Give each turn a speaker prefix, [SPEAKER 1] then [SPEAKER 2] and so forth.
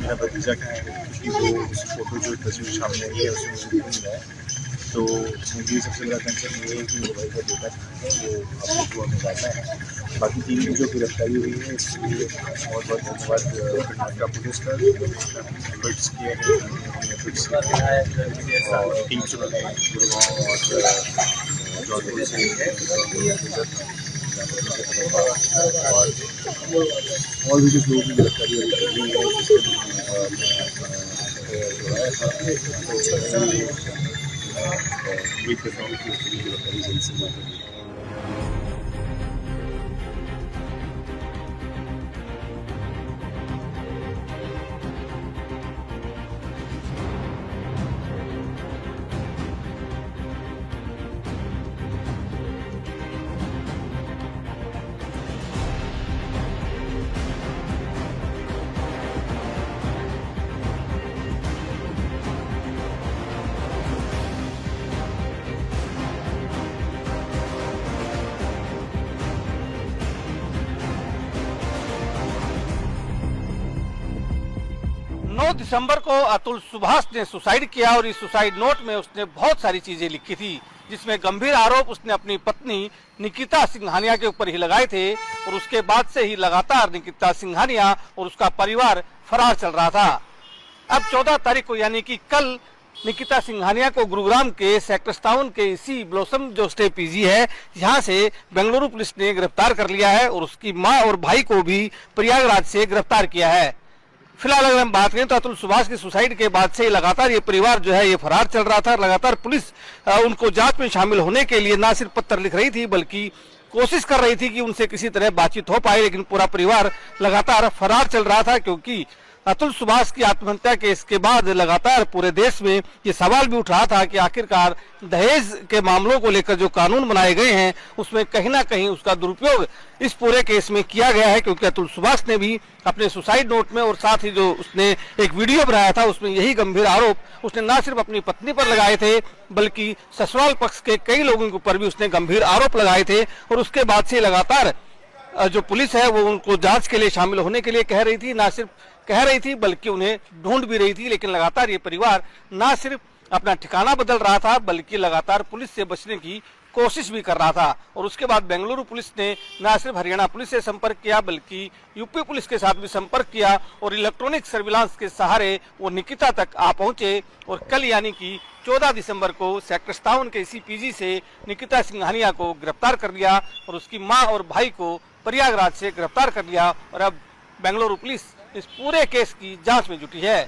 [SPEAKER 1] मेरा भतीजा का है, क्योंकि वो उस फोटो जो तस्वीर सामने आई है उसमें मुझे दिख नहीं रहा है। तो मुझे सबसे बड़ा कंसर्न ये है कि मोबाइल का डेटा है वो अपने को हमें डालना है। बाकी 3 की जो गिरफ्तारी हुई है इसके लिए बहुत बहुत धन्यवाद कर्नाटका पुलिस का, एफर्ट्स किए हैं एफर्ट्स और टीम्स उन्होंने गुड़गांव और जौनपुर से और भी कुछ लोगों की गिरफ्तारी अभी कर ली है जिसके उम्मीद करता हूँ कि उसकी गिरफ्तारी जल्द से जल्द होगी।
[SPEAKER 2] नौ दिसंबर को अतुल सुभाष ने सुसाइड किया और इस सुसाइड नोट में उसने बहुत सारी चीजें लिखी थी, जिसमें गंभीर आरोप उसने अपनी पत्नी निकिता सिंघानिया के ऊपर ही लगाए थे और उसके बाद से ही लगातार निकिता सिंघानिया और उसका परिवार फरार चल रहा था। अब 14 तारीख को यानी कि कल निकिता सिंघानिया को गुरुग्राम के सेक्टर 57 के इसी ब्लॉसम जो स्टे पीजी है यहाँ से बेंगलुरु पुलिस ने गिरफ्तार कर लिया है और उसकी मां और भाई को भी प्रयागराज से गिरफ्तार किया है। फिलहाल अगर हम बात करें तो अतुल सुभाष की सुसाइड के बाद से लगातार ये परिवार जो है ये फरार चल रहा था। लगातार पुलिस उनको जांच में शामिल होने के लिए ना सिर्फ पत्र लिख रही थी बल्कि कोशिश कर रही थी कि उनसे किसी तरह बातचीत हो पाए, लेकिन पूरा परिवार लगातार फरार चल रहा था क्योंकि अतुल सुभाष की आत्महत्या केस के बाद लगातार पूरे देश में ये सवाल भी उठ रहा था कि आखिरकार दहेज के मामलों को लेकर जो कानून बनाए गए हैं उसमें कहीं ना कहीं उसका दुरुपयोग इस पूरे केस में किया गया है, क्योंकि अतुल सुभाष ने भी अपने सुसाइड नोट में और साथ ही जो उसने एक वीडियो बनाया था उसमें यही गंभीर आरोप उसने न सिर्फ अपनी पत्नी पर लगाए थे बल्कि ससुराल पक्ष के कई लोगों के ऊपर भी उसने गंभीर आरोप लगाए थे। और उसके बाद से लगातार जो पुलिस है वो उनको जांच के लिए शामिल होने के लिए कह रही थी, ना सिर्फ कह रही थी बल्कि उन्हें ढूंढ भी रही थी। लेकिन लगातार ये परिवार ना सिर्फ अपना ठिकाना बदल रहा था बल्कि लगातार पुलिस से बचने की कोशिश भी कर रहा था। और उसके बाद बेंगलुरु पुलिस ने ना सिर्फ हरियाणा पुलिस से संपर्क किया बल्कि यूपी पुलिस के साथ भी संपर्क किया और इलेक्ट्रॉनिक सर्विलांस के सहारे वो निकिता तक आ पहुंचे। और कल यानी कि 14 दिसंबर को सेक्टर 57 के इसी पीजी से निकिता सिंघानिया को गिरफ्तार कर लिया और उसकी मां और भाई को प्रयागराज से गिरफ्तार कर लिया और अब बेंगलुरु पुलिस इस पूरे केस की जांच में जुटी है।